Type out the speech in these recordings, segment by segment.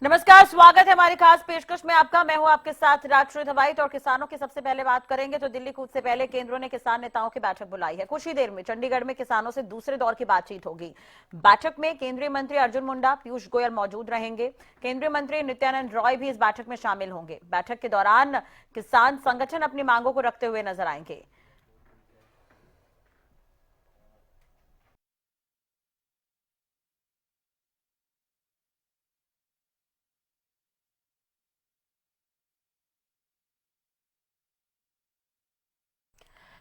नमस्कार, स्वागत है हमारी खास पेशकश में आपका। मैं हूं आपके साथ राष्ट्रीय धवाइत। और किसानों की सबसे पहले बात करेंगे तो दिल्ली कूच से पहले केंद्रों ने किसान नेताओं की बैठक बुलाई है। कुछ ही देर में चंडीगढ़ में किसानों से दूसरे दौर की बातचीत होगी। बैठक में केंद्रीय मंत्री अर्जुन मुंडा, पीयूष गोयल मौजूद रहेंगे। केंद्रीय मंत्री नित्यानंद रॉय भी इस बैठक में शामिल होंगे। बैठक के दौरान किसान संगठन अपनी मांगों को रखते हुए नजर आएंगे।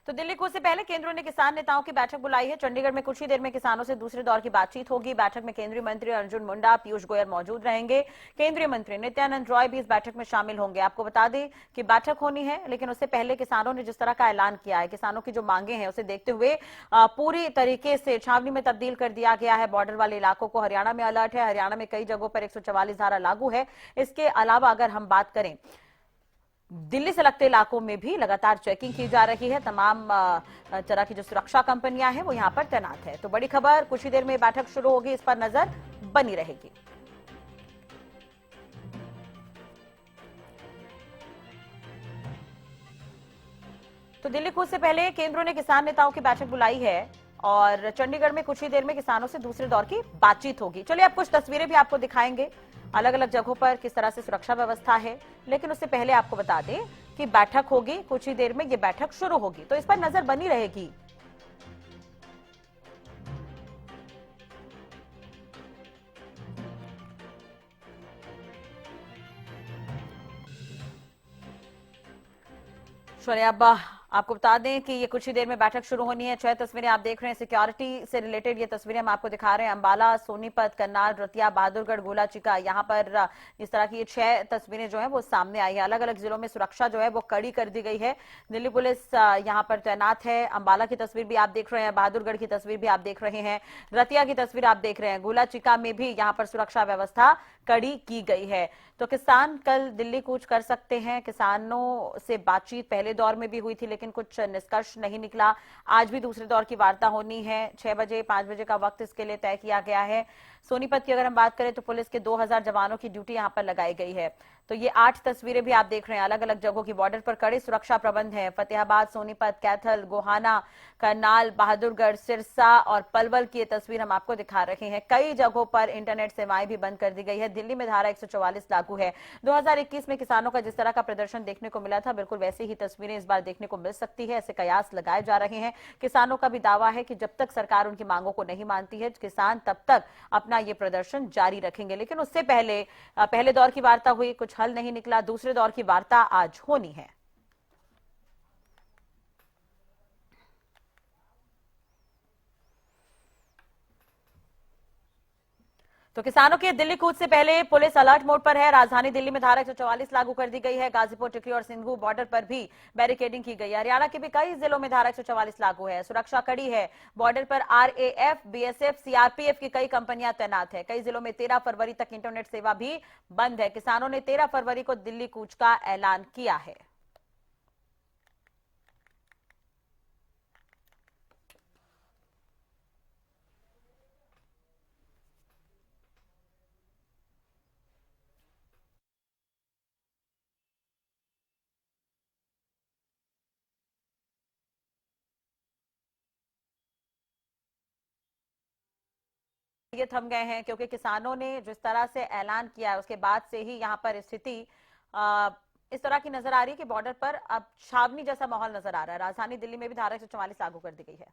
तो दिल्ली कूच से पहले केंद्रों ने किसान नेताओं की बैठक बुलाई है। चंडीगढ़ में कुछ ही देर में किसानों से दूसरे दौर की बातचीत होगी। बैठक में केंद्रीय मंत्री अर्जुन मुंडा, पीयूष गोयल मौजूद रहेंगे। केंद्रीय मंत्री नित्यानंद रॉय भी इस बैठक में शामिल होंगे। आपको बता दें कि बैठक होनी है, लेकिन उससे पहले किसानों ने जिस तरह का ऐलान किया है, किसानों की जो मांगे हैं उसे देखते हुए पूरी तरीके से छावनी में तब्दील कर दिया गया है बॉर्डर वाले इलाकों को। हरियाणा में अलर्ट है। हरियाणा में कई जगहों पर 144 धारा लागू है। इसके अलावा अगर हम बात करें, दिल्ली से लगते इलाकों में भी लगातार चेकिंग की जा रही है। तमाम तरह की जो सुरक्षा कंपनियां हैं वो यहां पर तैनात है। तो बड़ी खबर, कुछ ही देर में बैठक शुरू होगी, इस पर नजर बनी रहेगी। तो दिल्ली कूच से पहले केंद्रों ने किसान नेताओं की बैठक बुलाई है और चंडीगढ़ में कुछ ही देर में किसानों से दूसरे दौर की बातचीत होगी। चलिए, अब कुछ तस्वीरें भी आपको दिखाएंगे अलग अलग जगहों पर किस तरह से सुरक्षा व्यवस्था है। लेकिन उससे पहले आपको बता दें कि बैठक होगी, कुछ ही देर में ये बैठक शुरू होगी, तो इस पर नजर बनी रहेगी। चलिए, अब आपको बता दें कि ये कुछ ही देर में बैठक शुरू होनी है। 6 तस्वीरें आप देख रहे हैं सिक्योरिटी से रिलेटेड। ये तस्वीरें हम आपको दिखा रहे हैं अंबाला, सोनीपत, करनाल, रतिया, बहादुरगढ़, गोला चिका। यहाँ पर इस तरह की ये 6 तस्वीरें जो है वो सामने आई है। अलग अलग जिलों में सुरक्षा जो है वो कड़ी कर दी गई है। दिल्ली पुलिस यहाँ पर तैनात है। अंबाला की तस्वीर भी आप देख रहे हैं, बहादुरगढ़ की तस्वीर भी आप देख रहे हैं, रतिया की तस्वीर आप देख रहे हैं। गोला चिका में भी यहाँ पर सुरक्षा व्यवस्था कड़ी की गई है। तो किसान कल दिल्ली कूच कर सकते हैं। किसानों से बातचीत पहले दौर में भी हुई थी, लेकिन कुछ निष्कर्ष नहीं निकला। आज भी दूसरे दौर की वार्ता होनी है। 6 बजे 5 बजे का वक्त इसके लिए तय किया गया है। सोनीपत की अगर हम बात करें तो पुलिस के 2000 जवानों की ड्यूटी यहां पर लगाई गई है। तो ये 8 तस्वीरें भी आप देख रहे हैं। अलग अलग जगहों की बॉर्डर पर कड़े सुरक्षा प्रबंध है। फतेहाबाद, सोनीपत, कैथल, गोहाना, करनाल, बहादुरगढ़, सिरसा और पलवल की ये तस्वीर हम आपको दिखा रहे हैं। कई जगहों पर इंटरनेट सेवाएं भी बंद कर दी गई है। दिल्ली में धारा 144 लागू है। 2021 में किसानों का जिस तरह का प्रदर्शन देखने को मिला था, बिल्कुल वैसी ही तस्वीरें इस बार देखने को मिल सकती है। ऐसे कयास लगाए जा रहे हैं। किसानों का भी दावा है कि जब तक सरकार उनकी मांगों को नहीं मानती है, किसान तब तक अपना ये प्रदर्शन जारी रखेंगे। लेकिन उससे पहले पहले दौर की वार्ता हुई, कुछ हल नहीं निकला। दूसरे दौर की वार्ता आज होनी है। तो किसानों के दिल्ली कूच से पहले पुलिस अलर्ट मोड पर है। राजधानी दिल्ली में धारा 144 लागू कर दी गई है। गाजीपुर, टिकरी और सिंघू बॉर्डर पर भी बैरिकेडिंग की गई है। हरियाणा के भी कई जिलों में धारा 144 लागू है। सुरक्षा कड़ी है। बॉर्डर पर आरएएफ, बीएसएफ, सीआरपीएफ की कई कंपनियां तैनात है। कई जिलों में 13 फरवरी तक इंटरनेट सेवा भी बंद है। किसानों ने 13 फरवरी को दिल्ली कूच का ऐलान किया है। ये थम गए हैं क्योंकि किसानों ने जिस तरह से ऐलान किया है उसके बाद से ही यहां पर स्थिति इस तरह की नजर आ रही है कि बॉर्डर पर अब छावनी जैसा माहौल नजर आ रहा है। राजधानी दिल्ली में भी धारा 144 लागू कर दी गई है।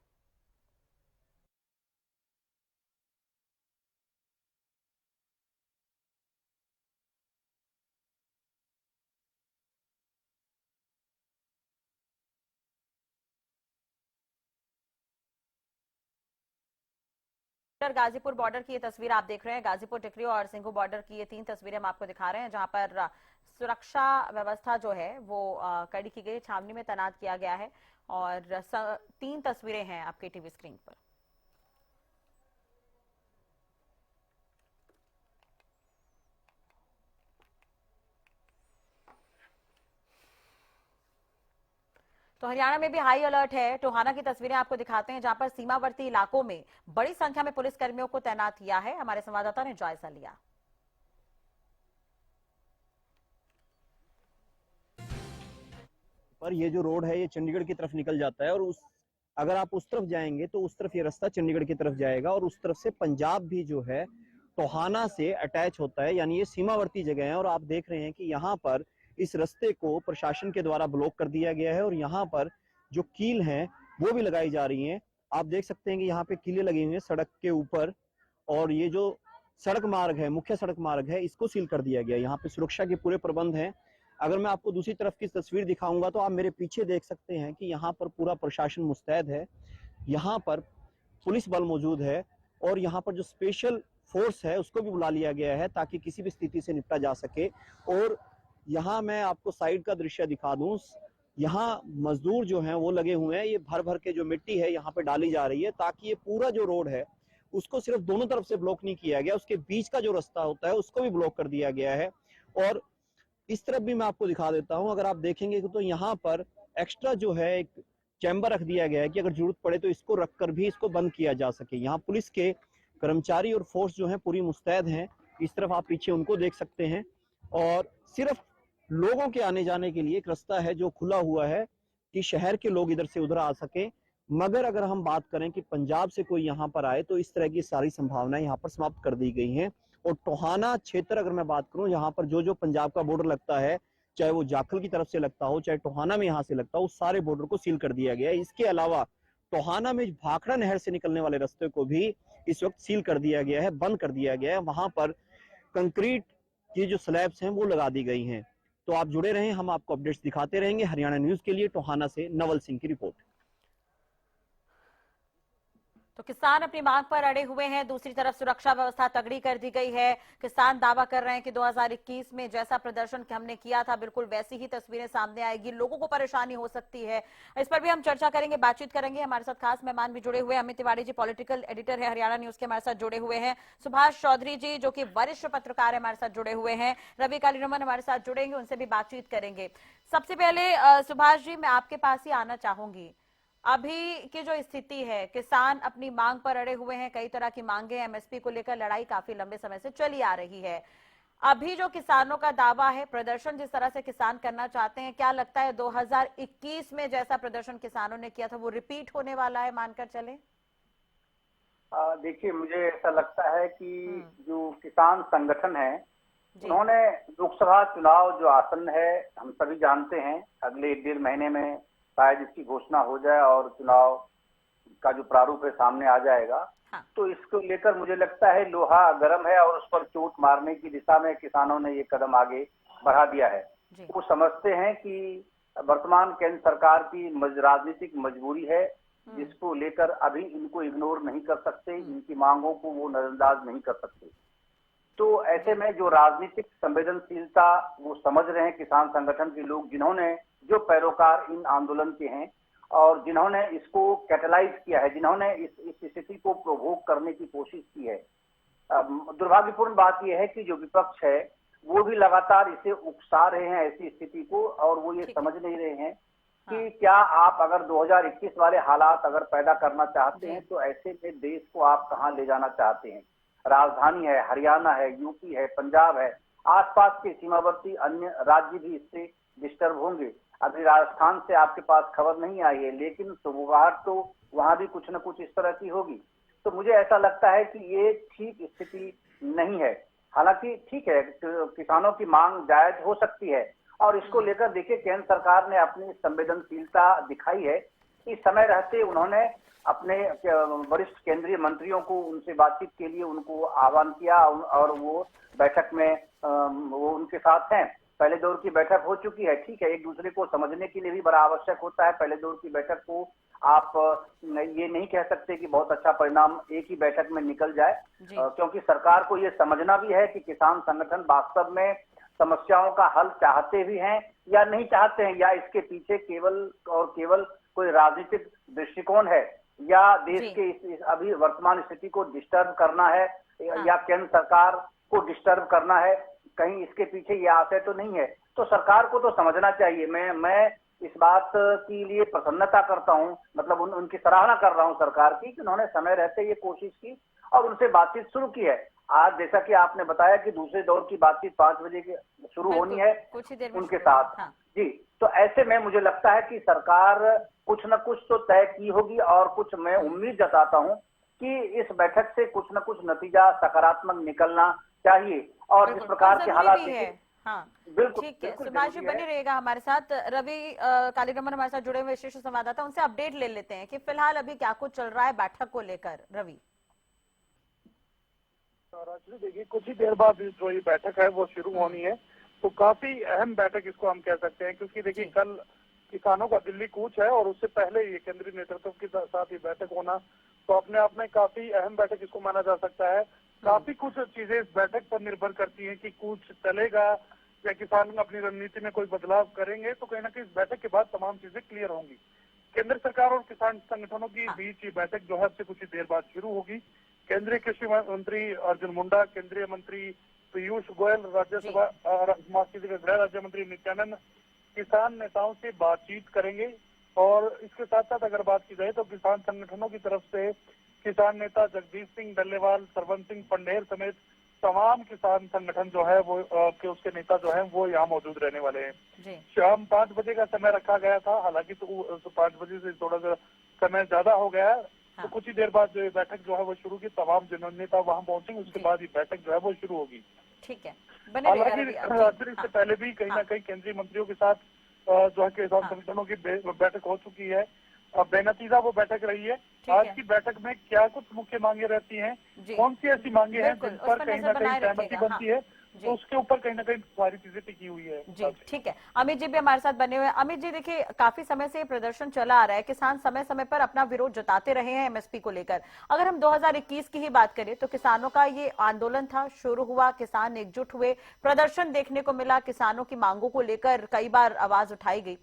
गाजीपुर बॉर्डर की ये तस्वीर आप देख रहे हैं। गाजीपुर, टिकरी और सिंघू बॉर्डर की ये 3 तस्वीरें हम आपको दिखा रहे हैं, जहां पर सुरक्षा व्यवस्था जो है वो कड़ी की गई, छावनी में तैनात किया गया है। और 3 तस्वीरें हैं आपके टीवी स्क्रीन पर। तो हरियाणा में भी हाई अलर्ट है। टोहाना की तस्वीरें आपको दिखाते हैं, जहां पर सीमावर्ती इलाकों में बड़ी संख्या में पुलिसकर्मियों को तैनात किया है। हमारे संवाददाता ने जायजा लिया। पर ये जो रोड है ये चंडीगढ़ की तरफ निकल जाता है, और अगर आप उस तरफ जाएंगे तो उस तरफ ये रास्ता चंडीगढ़ की तरफ जाएगा, और उस तरफ से पंजाब भी जो है टोहाना से अटैच होता है, यानी ये सीमावर्ती जगह है। और आप देख रहे हैं कि यहाँ पर इस रास्ते को प्रशासन के द्वारा ब्लॉक कर दिया गया है, और यहाँ पर जो कील हैं वो भी लगाई जा रही हैं। आप देख सकते हैं कि यहाँ पे कीले लगी हुई हैं सड़क के ऊपर, और ये जो सड़क मार्ग है, मुख्य सड़क मार्ग है, इसको सील कर दिया गया है। यहाँ पे सुरक्षा के पूरे प्रबंध हैं। अगर मैं आपको दूसरी तरफ की तस्वीर दिखाऊंगा तो आप मेरे पीछे देख सकते हैं कि यहाँ पर पूरा प्रशासन मुस्तैद है, यहाँ पर पुलिस बल मौजूद है, और यहाँ पर जो स्पेशल फोर्स है उसको भी बुला लिया गया है ताकि किसी भी स्थिति से निपटा जा सके। और यहाँ मैं आपको साइड का दृश्य दिखा दूं, यहाँ मजदूर जो हैं वो लगे हुए हैं, ये भर भर के जो मिट्टी है यहाँ पे डाली जा रही है ताकि ये पूरा जो रोड है उसको सिर्फ दोनों तरफ से ब्लॉक नहीं किया गया, उसके बीच का जो रास्ता होता है उसको भी ब्लॉक कर दिया गया है। और इस तरफ भी मैं आपको दिखा देता हूं, अगर आप देखेंगे तो यहाँ पर एक्स्ट्रा जो है एक चैम्बर रख दिया गया है कि अगर जरूरत पड़े तो इसको रखकर भी इसको बंद किया जा सके। यहाँ पुलिस के कर्मचारी और फोर्स जो है पूरी मुस्तैद हैं। इस तरफ आप पीछे उनको देख सकते हैं, और सिर्फ लोगों के आने जाने के लिए एक रास्ता है जो खुला हुआ है कि शहर के लोग इधर से उधर आ सके। मगर अगर हम बात करें कि पंजाब से कोई यहाँ पर आए तो इस तरह की सारी संभावनाएं यहाँ पर समाप्त कर दी गई हैं। और टोहाना क्षेत्र अगर मैं बात करूं, यहाँ पर जो जो पंजाब का बॉर्डर लगता है, चाहे वो जाखल की तरफ से लगता हो चाहे टोहाना में यहाँ से लगता हो, उस सारे बॉर्डर को सील कर दिया गया है। इसके अलावा टोहाना में भाखड़ा नहर से निकलने वाले रास्ते को भी इस वक्त सील कर दिया गया है, बंद कर दिया गया है। वहां पर कंक्रीट की जो स्लैब्स हैं वो लगा दी गई हैं। तो आप जुड़े रहें, हम आपको अपडेट्स दिखाते रहेंगे। हरियाणा न्यूज के लिए टोहाना से नवल सिंह की रिपोर्ट। तो किसान अपनी मांग पर अड़े हुए हैं, दूसरी तरफ सुरक्षा व्यवस्था तगड़ी कर दी गई है। किसान दावा कर रहे हैं कि 2021 में जैसा प्रदर्शन हमने किया था बिल्कुल वैसी ही तस्वीरें सामने आएगी, लोगों को परेशानी हो सकती है। इस पर भी हम चर्चा करेंगे, बातचीत करेंगे। हमारे साथ खास मेहमान भी जुड़े हुए हैं। अमित तिवारी जी पॉलिटिकल एडिटर है हरियाणा न्यूज के, हमारे साथ जुड़े हुए हैं। सुभाष चौधरी जी जो कि वरिष्ठ पत्रकार है, हमारे साथ जुड़े हुए हैं। रवि कालीरमन हमारे साथ जुड़ेंगे, उनसे भी बातचीत करेंगे। सबसे पहले सुभाष जी मैं आपके पास ही आना चाहूंगी। अभी की जो स्थिति है, किसान अपनी मांग पर अड़े हुए हैं, कई तरह की मांगे, एमएसपी को लेकर लड़ाई काफी लंबे समय से चली आ रही है। अभी जो किसानों का दावा है, प्रदर्शन जिस तरह से किसान करना चाहते हैं, क्या लगता है 2021 में जैसा प्रदर्शन किसानों ने किया था वो रिपीट होने वाला है, मानकर चले? देखिए, मुझे ऐसा लगता है कि जो किसान संगठन है उन्होंने लोकसभा चुनाव जो आसन्न है, हम सभी जानते हैं, अगले 1-1.5 महीने में शायद इसकी घोषणा हो जाए और चुनाव का जो प्रारूप है सामने आ जाएगा। हाँ। तो इसको लेकर मुझे लगता है लोहा गर्म है और उस पर चोट मारने की दिशा में किसानों ने ये कदम आगे बढ़ा दिया है। वो समझते हैं कि वर्तमान केंद्र सरकार की राजनीतिक मजबूरी है, जिसको लेकर अभी इनको इग्नोर नहीं कर सकते, इनकी मांगों को वो नजरअंदाज नहीं कर सकते। तो ऐसे में जो राजनीतिक संवेदनशीलता वो समझ रहे हैं किसान संगठन के लोग, जिन्होंने जो पैरोकार इन आंदोलन के हैं और जिन्होंने इसको कैटलाइज किया है, जिन्होंने इस स्थिति को प्रोवोक करने की कोशिश की है। दुर्भाग्यपूर्ण बात यह है कि जो विपक्ष है वो भी लगातार इसे उकसा रहे हैं ऐसी स्थिति को, और वो ये समझ नहीं रहे हैं कि क्या आप अगर 2021 वाले हालात अगर पैदा करना चाहते हैं तो ऐसे में देश को आप कहां ले जाना चाहते हैं। राजधानी है, हरियाणा है, यूपी है, पंजाब है, आसपास के सीमावर्ती अन्य राज्य भी इससे डिस्टर्ब होंगे। अभी राजस्थान से आपके पास खबर नहीं आई है, लेकिन सुबुगाहट तो वहां भी कुछ न कुछ इस तरह की होगी। तो मुझे ऐसा लगता है कि ये ठीक स्थिति नहीं है। हालांकि ठीक है, किसानों की मांग जायज हो सकती है और इसको लेकर देखिए केंद्र सरकार ने अपनी संवेदनशीलता दिखाई है। इस समय रहते उन्होंने अपने वरिष्ठ केंद्रीय मंत्रियों को उनसे बातचीत के लिए उनको आह्वान किया और वो बैठक में वो उनके साथ हैं। पहले दौर की बैठक हो चुकी है, ठीक है, एक दूसरे को समझने के लिए भी बड़ा आवश्यक होता है। पहले दौर की बैठक को आप ये नहीं कह सकते कि बहुत अच्छा परिणाम एक ही बैठक में निकल जाए, क्योंकि सरकार को ये समझना भी है कि किसान संगठन वास्तव में समस्याओं का हल चाहते भी हैं या नहीं चाहते हैं, या इसके पीछे केवल और केवल कोई राजनीतिक दृष्टिकोण है, या देश के इस अभी वर्तमान स्थिति को डिस्टर्ब करना है, या केंद्र सरकार को डिस्टर्ब करना है। कहीं इसके पीछे ये आशय तो नहीं है। तो सरकार को तो समझना चाहिए। मैं इस बात के लिए प्रसन्नता करता हूं, मतलब उनकी सराहना कर रहा हूं सरकार की कि उन्होंने समय रहते ये कोशिश की और उनसे बातचीत शुरू की है। आज जैसा कि आपने बताया कि दूसरे दौर की बातचीत 5 बजे के शुरू होनी है कुछ ही देर में उनके साथ। हाँ। जी, तो ऐसे में मुझे लगता है कि सरकार कुछ न कुछ तो तय की होगी, और कुछ मैं उम्मीद जताता हूं कि इस बैठक से कुछ न कुछ नतीजा सकारात्मक निकलना चाहिए। और जिस बिल्कुल, और प्रकार के जरूरी हालात भी है। देखिए, हाँ, बिल्कुल ठीक है, बिल्कुल सुभाष जी जरूरी बने है। रहेगा हमारे साथ। रवि कालीरमन हमारे साथ जुड़े हुए विशेष संवाददाता, उनसे अपडेट ले लेते हैं कि फिलहाल अभी क्या कुछ चल रहा है बैठक को लेकर। रवि। राजश्री देखिए, कुछ ही देर बाद जो ये बैठक है वो शुरू होनी है, तो काफी अहम बैठक इसको हम कह सकते हैं, क्योंकि देखिए कल किसानों का दिल्ली कूच है और उससे पहले ये केंद्रीय नेतृत्व के साथ ये बैठक होना तो अपने आप में काफी अहम बैठक इसको माना जा सकता है। काफी कुछ चीजें इस बैठक पर निर्भर करती हैं कि कूच चलेगा या किसान अपनी रणनीति में कोई बदलाव करेंगे, तो कहीं ना कहीं इस बैठक के बाद तमाम चीजें क्लियर होंगी। केंद्र सरकार और किसान संगठनों के बीच ये बैठक जो है अब से कुछ ही देर बाद शुरू होगी। केंद्रीय कृषि मंत्री अर्जुन मुंडा, केंद्रीय मंत्री पीयूष गोयल, राज्यसभा गृह राज्य मंत्री नित्यानंद किसान नेताओं से बातचीत करेंगे। और इसके साथ साथ अगर बात की जाए तो किसान संगठनों की तरफ से किसान नेता जगदीश सिंह डल्लेवाल, सरवन सिंह पंडेर समेत तमाम किसान संगठन जो है वो के उसके नेता जो है वो यहाँ मौजूद रहने वाले हैं। शाम 5 बजे का समय रखा गया था, हालांकि तो 5 बजे से थोड़ा सा समय ज्यादा हो गया है। तो कुछ ही देर बाद जो बैठक जो है वो शुरू की, तमाम जिन नेता वहां पहुंचेंगे, उसके बाद ये बैठक जो है वो शुरू होगी। ठीक है, हालांकि इससे पहले भी कहीं ना कहीं केंद्रीय मंत्रियों के साथ जो है किसान संगठनों की बैठक हो चुकी है। बेनतीजा वो बैठक रही है। आज की बैठक में क्या कुछ मुख्य मांगे रहती हैं, कौन सी ऐसी मांगे हैं जिन पर कहीं ना कहीं सहमति बनती है, तो उसके ऊपर कहीं ना कहीं सारी चीजें टिकी हुई है। जी ठीक है, अमित जी भी हमारे साथ बने हुए हैं। अमित जी देखिए, काफी समय से ये प्रदर्शन चला आ रहा है, किसान समय समय पर अपना विरोध जताते रहे हैं एमएसपी को लेकर। अगर हम 2021 की ही बात करें तो किसानों का ये आंदोलन था, शुरू हुआ, किसान एकजुट हुए, प्रदर्शन देखने को मिला, किसानों की मांगों को लेकर कई बार आवाज उठाई गई।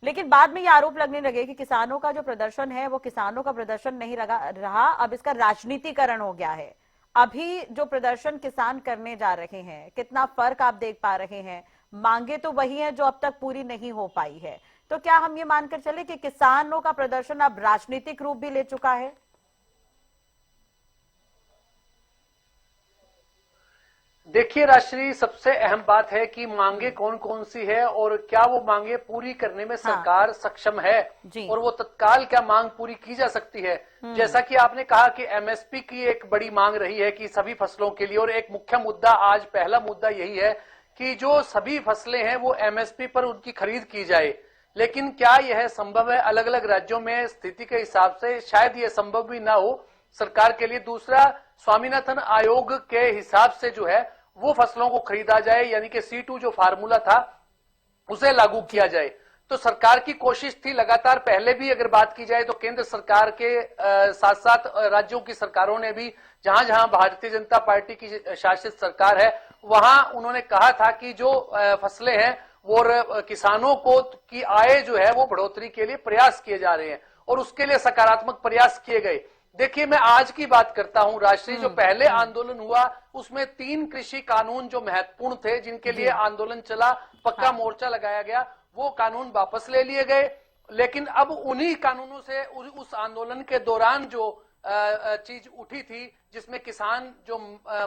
लेकिन बाद में ये आरोप लगने लगे कि किसानों का जो प्रदर्शन है वो किसानों का प्रदर्शन नहीं रहा, अब इसका राजनीतिकरण हो गया है। अभी जो प्रदर्शन किसान करने जा रहे हैं, कितना फर्क आप देख पा रहे हैं? मांगे तो वही हैं जो अब तक पूरी नहीं हो पाई है। तो क्या हम ये मानकर चले कि किसानों का प्रदर्शन अब राजनीतिक रूप भी ले चुका है? देखिए राष्ट्रीय, सबसे अहम बात है कि मांगे कौन कौन सी है और क्या वो मांगे पूरी करने में सरकार सक्षम है, और वो तत्काल क्या मांग पूरी की जा सकती है। जैसा कि आपने कहा कि एमएसपी की एक बड़ी मांग रही है कि सभी फसलों के लिए, और एक मुख्य मुद्दा, आज पहला मुद्दा यही है कि जो सभी फसलें हैं वो एमएसपी पर उनकी खरीद की जाए। लेकिन क्या यह संभव है? अलग अलग राज्यों में स्थिति के हिसाब से शायद यह संभव भी ना हो सरकार के लिए। दूसरा, स्वामीनाथन आयोग के हिसाब से जो है वो फसलों को खरीदा जाए, यानी कि C2 जो फार्मूला था उसे लागू किया जाए। तो सरकार की कोशिश थी लगातार, पहले भी अगर बात की जाए तो केंद्र सरकार के साथ साथ राज्यों की सरकारों ने भी, जहां जहां भारतीय जनता पार्टी की शासित सरकार है, वहां उन्होंने कहा था कि जो फसलें हैं वो किसानों को की आय जो है वो बढ़ोतरी के लिए प्रयास किए जा रहे हैं, और उसके लिए सकारात्मक प्रयास किए गए। देखिए, मैं आज की बात करता हूं राष्ट्रीय, जो पहले आंदोलन हुआ उसमें 3 कृषि कानून जो महत्वपूर्ण थे, जिनके लिए आंदोलन चला, पक्का मोर्चा लगाया गया, वो कानून वापस ले लिए गए। लेकिन अब उन्हीं कानूनों से उस आंदोलन के दौरान जो चीज उठी थी, जिसमें किसान जो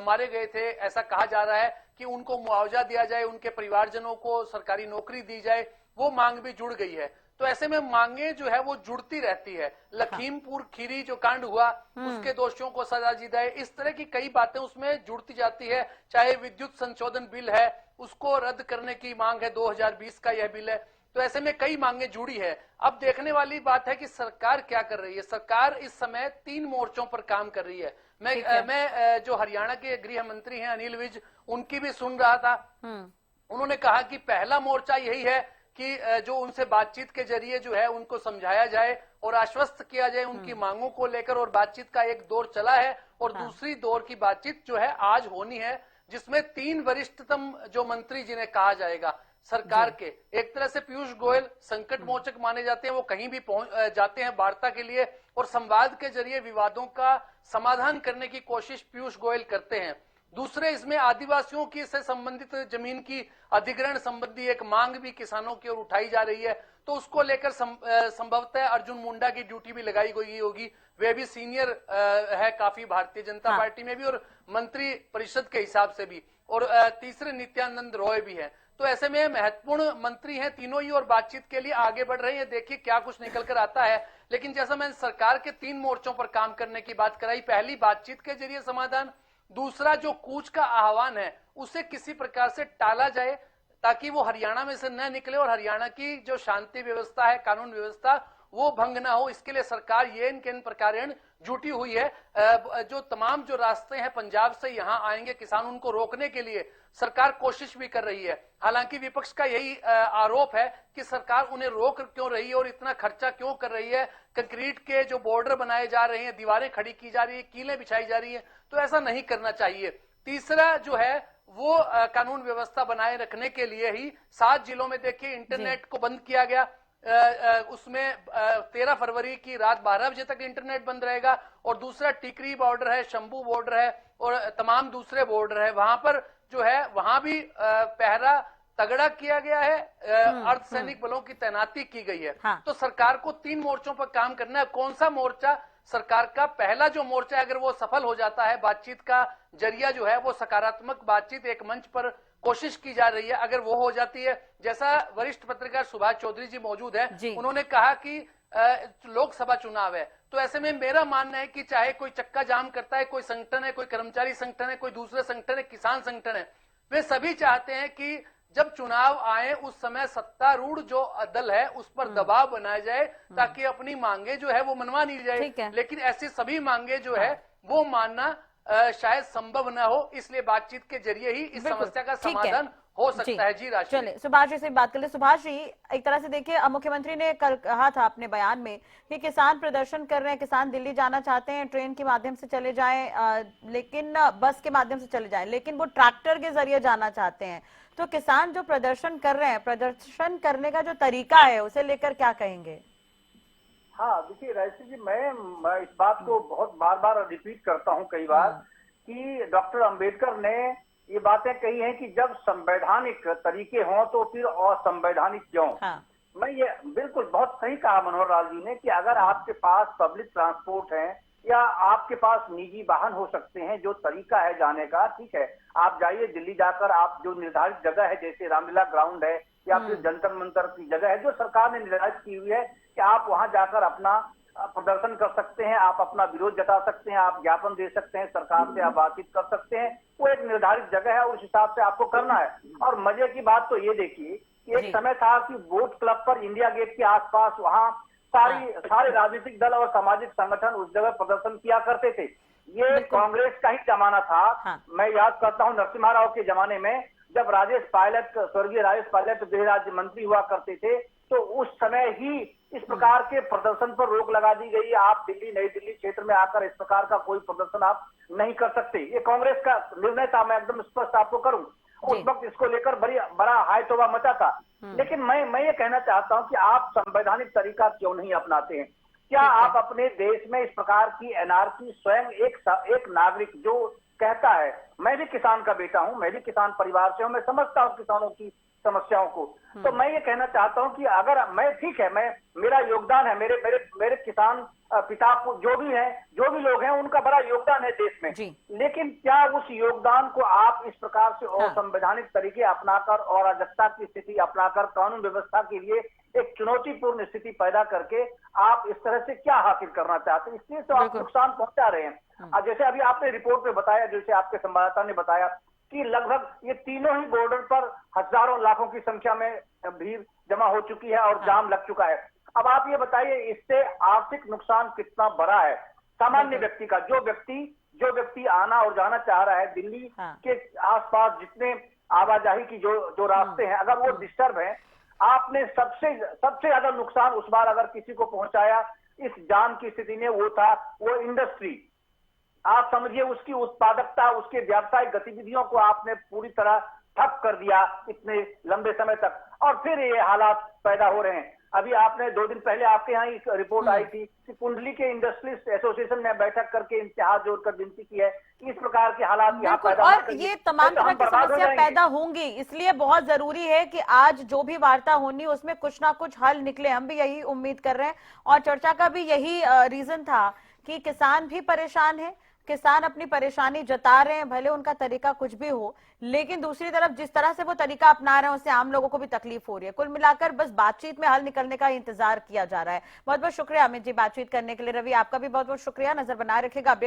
मारे गए थे, ऐसा कहा जा रहा है कि उनको मुआवजा दिया जाए, उनके परिवारजनों को सरकारी नौकरी दी जाए, वो मांग भी जुड़ गई है। तो ऐसे में मांगे जो है वो जुड़ती रहती है। लखीमपुर खीरी जो कांड हुआ, उसके दोषियों को सजा दी जाए, इस तरह की कई बातें उसमें जुड़ती जाती है। चाहे विद्युत संशोधन बिल है, उसको रद्द करने की मांग है, 2020 का यह बिल है। तो ऐसे में कई मांगे जुड़ी है। अब देखने वाली बात है कि सरकार क्या कर रही है। सरकार इस समय 3 मोर्चों पर काम कर रही है। मैं जो हरियाणा के गृह मंत्री हैं अनिल विज, उनकी भी सुन रहा था। उन्होंने कहा कि पहला मोर्चा यही है कि जो उनसे बातचीत के जरिए जो है उनको समझाया जाए और आश्वस्त किया जाए उनकी मांगों को लेकर, और बातचीत का एक दौर चला है, और दूसरी दौर की बातचीत जो है आज होनी है, जिसमें 3 वरिष्ठतम जो मंत्री जिन्हें कहा जाएगा सरकार के, एक तरह से पीयूष गोयल संकट मोचक माने जाते हैं, वो कहीं भी पहुंच जाते हैं वार्ता के लिए, और संवाद के जरिए विवादों का समाधान करने की कोशिश पीयूष गोयल करते हैं। दूसरे, इसमें आदिवासियों की से संबंधित जमीन की अधिग्रहण संबंधी एक मांग भी किसानों की ओर उठाई जा रही है, तो उसको लेकर संभवतः अर्जुन मुंडा की ड्यूटी भी लगाई गई होगी। वे भी सीनियर है काफी भारतीय जनता पार्टी में भी और मंत्री परिषद के हिसाब से भी, और तीसरे नित्यानंद रॉय भी है। तो ऐसे में महत्वपूर्ण मंत्री हैं तीनों ही और बातचीत के लिए आगे बढ़ रहे हैं। देखिए क्या कुछ निकल कर आता है। लेकिन जैसा मैंने सरकार के 3 मोर्चों पर काम करने की बात कराई, पहली बातचीत के जरिए समाधान, दूसरा जो कूच का आह्वान है उसे किसी प्रकार से टाला जाए ताकि वो हरियाणा में से न निकले और हरियाणा की जो शांति व्यवस्था है, कानून व्यवस्था, वो भंग ना हो। इसके लिए सरकार ये इन प्रकारेण जुटी हुई है। जो तमाम जो रास्ते हैं पंजाब से यहाँ आएंगे किसान, उनको रोकने के लिए सरकार कोशिश भी कर रही है। हालांकि विपक्ष का यही आरोप है कि सरकार उन्हें रोक क्यों रही है और इतना खर्चा क्यों कर रही है। कंक्रीट के जो बॉर्डर बनाए जा रहे हैं, दीवारें खड़ी की जा रही है, कीलें बिछाई जा रही है, तो ऐसा नहीं करना चाहिए। तीसरा जो है वो कानून व्यवस्था बनाए रखने के लिए ही 7 जिलों में देखिए इंटरनेट को बंद किया गया। उसमें 13 फरवरी की रात 12 बजे तक इंटरनेट बंद रहेगा। और दूसरा टिकरी बॉर्डर है, शंभू बॉर्डर है और तमाम दूसरे बॉर्डर है, वहां पर जो है वहां भी पहरा तगड़ा किया गया है, अर्धसैनिक बलों की तैनाती की गई है। हाँ। तो सरकार को 3 मोर्चों पर काम करना है। कौन सा मोर्चा सरकार का पहला जो मोर्चा है, अगर वो सफल हो जाता है, बातचीत का जरिया जो है वो सकारात्मक बातचीत एक मंच पर कोशिश की जा रही है, अगर वो हो जाती है, जैसा वरिष्ठ पत्रकार सुभाष चौधरी जी मौजूद है, उन्होंने कहा कि लोकसभा चुनाव है, तो ऐसे में मेरा मानना है कि चाहे कोई चक्का जाम करता है, कोई संगठन है, कोई कर्मचारी संगठन है, कोई दूसरे संगठन है, किसान संगठन है, वे सभी चाहते हैं कि जब चुनाव आए उस समय सत्तारूढ़ जो दल है उस पर दबाव बनाया जाए ताकि अपनी मांगे जो है वो मनवा ली जाए। लेकिन ऐसी सभी मांगे जो है वो मानना शायद संभव न हो, इसलिए बातचीत के जरिए ही इस समस्या का समाधान हो सकता है। जी राष्ट्रीय। चलिए सुभाष जी से बात कर ले। सुभाष जी, एक तरह से देखिए मुख्यमंत्री ने कल कहा था अपने बयान में कि किसान प्रदर्शन कर रहे हैं, किसान दिल्ली जाना चाहते हैं, ट्रेन के माध्यम से चले जाएं, लेकिन बस के माध्यम से चले जाएं, लेकिन वो ट्रैक्टर के जरिए जाना चाहते हैं। तो किसान जो प्रदर्शन कर रहे हैं, प्रदर्शन करने का जो तरीका है उसे लेकर क्या कहेंगे? हाँ देखिए रायसी जी, मैं इस बात को बहुत बार बार रिपीट करता हूँ कई बार कि डॉक्टर अंबेडकर ने ये बातें कही हैं कि जब संवैधानिक तरीके हों तो फिर असंवैधानिक क्यों। हाँ। मैं ये बिल्कुल बहुत सही कहा मनोहर लाल जी ने कि अगर आपके पास पब्लिक ट्रांसपोर्ट है या आपके पास निजी वाहन हो सकते हैं, जो तरीका है जाने का, ठीक है, आप जाइए दिल्ली जाकर, आप जो निर्धारित जगह है जैसे रामलीला ग्राउंड है या फिर जंतर मंतर की जगह है जो सरकार ने निर्धारित की हुई है कि आप वहां जाकर अपना प्रदर्शन कर सकते हैं, आप अपना विरोध जता सकते हैं, आप ज्ञापन दे सकते हैं, सरकार से आप बातचीत कर सकते हैं। वो एक निर्धारित जगह है, उस हिसाब से आपको करना है। और मजे की बात तो ये देखिए कि एक समय था कि वोट क्लब पर इंडिया गेट के आसपास वहां सारे राजनीतिक दल और सामाजिक संगठन उस जगह प्रदर्शन किया करते थे। ये कांग्रेस का ही जमाना था। हाँ। मैं याद करता हूँ नरसिम्हा राव के जमाने में जब राजेश पायलट, स्वर्गीय राजेश पायलट गृह राज्य मंत्री हुआ करते थे, तो उस समय ही इस प्रकार के प्रदर्शन पर रोक लगा दी गई। आप दिल्ली, नई दिल्ली क्षेत्र में आकर इस प्रकार का कोई प्रदर्शन आप नहीं कर सकते। ये कांग्रेस का निर्णय था, मैं एकदम स्पष्ट आपको करूं। उस वक्त इसको लेकर बड़ा हाय तौबा मचा था। लेकिन मैं ये कहना चाहता हूं कि आप संवैधानिक तरीका क्यों नहीं अपनाते हैं? क्या आप अपने देश में इस प्रकार की एनआरकी स्वयं एक नागरिक जो कहता है, मैं भी किसान का बेटा हूं, मैं भी किसान परिवार से हूं, मैं समझता हूं किसानों की समस्याओं को, तो मैं ये कहना चाहता हूं कि अगर मैं, ठीक है, मेरा योगदान है, मेरे किसान पिता जो भी लोग हैं उनका बड़ा योगदान है देश में, लेकिन क्या उस योगदान को आप इस प्रकार से असंवैधानिक तरीके अपनाकर और अराजकता की स्थिति अपनाकर कानून व्यवस्था के लिए एक चुनौतीपूर्ण स्थिति पैदा करके आप इस तरह से क्या हासिल करना चाहते हैं? इसलिए तो आप नुकसान पहुंचा रहे हैं। जैसे अभी आपने रिपोर्ट में बताया, जैसे आपके संवाददाता ने बताया कि लगभग ये तीनों ही बॉर्डर पर हजारों लाखों की संख्या में भीड़ जमा हो चुकी है और जाम लग चुका है। अब आप ये बताइए इससे आर्थिक नुकसान कितना बड़ा है सामान्य व्यक्ति का? जो व्यक्ति आना और जाना चाह रहा है, दिल्ली के आसपास जितने आवाजाही की जो रास्ते हैं, अगर वो डिस्टर्ब है, आपने सबसे ज्यादा नुकसान उस बार अगर किसी को पहुंचाया इस जाम की स्थिति में, वो इंडस्ट्री। आप समझिए उसकी उत्पादकता, उसके व्यावसायिक गतिविधियों को आपने पूरी तरह ठप कर दिया इतने लंबे समय तक, और फिर ये हालात पैदा हो रहे हैं। अभी आपने 2 दिन पहले आपके यहाँ एक रिपोर्ट आई थी कि कुंडली के इंडस्ट्रियलिस्ट एसोसिएशन ने बैठक करके हाथ जोड़कर विनती की है कि इस प्रकार के हालात यहाँ पैदा और ये तमाम तरह की समस्या पैदा होंगी, इसलिए बहुत जरूरी है कि आज जो भी वार्ता होनी उसमें कुछ ना कुछ हल निकले। हम भी यही उम्मीद कर रहे हैं और चर्चा का भी यही रीजन था कि किसान भी परेशान है, किसान अपनी परेशानी जता रहे हैं, भले उनका तरीका कुछ भी हो, लेकिन दूसरी तरफ जिस तरह से वो तरीका अपना रहे हैं उससे आम लोगों को भी तकलीफ हो रही है। कुल मिलाकर बस बातचीत में हल निकलने का इंतजार किया जा रहा है। बहुत बहुत शुक्रिया अमित जी बातचीत करने के लिए। रवि, आपका भी बहुत बहुत शुक्रिया। नजर बनाए रखेगा।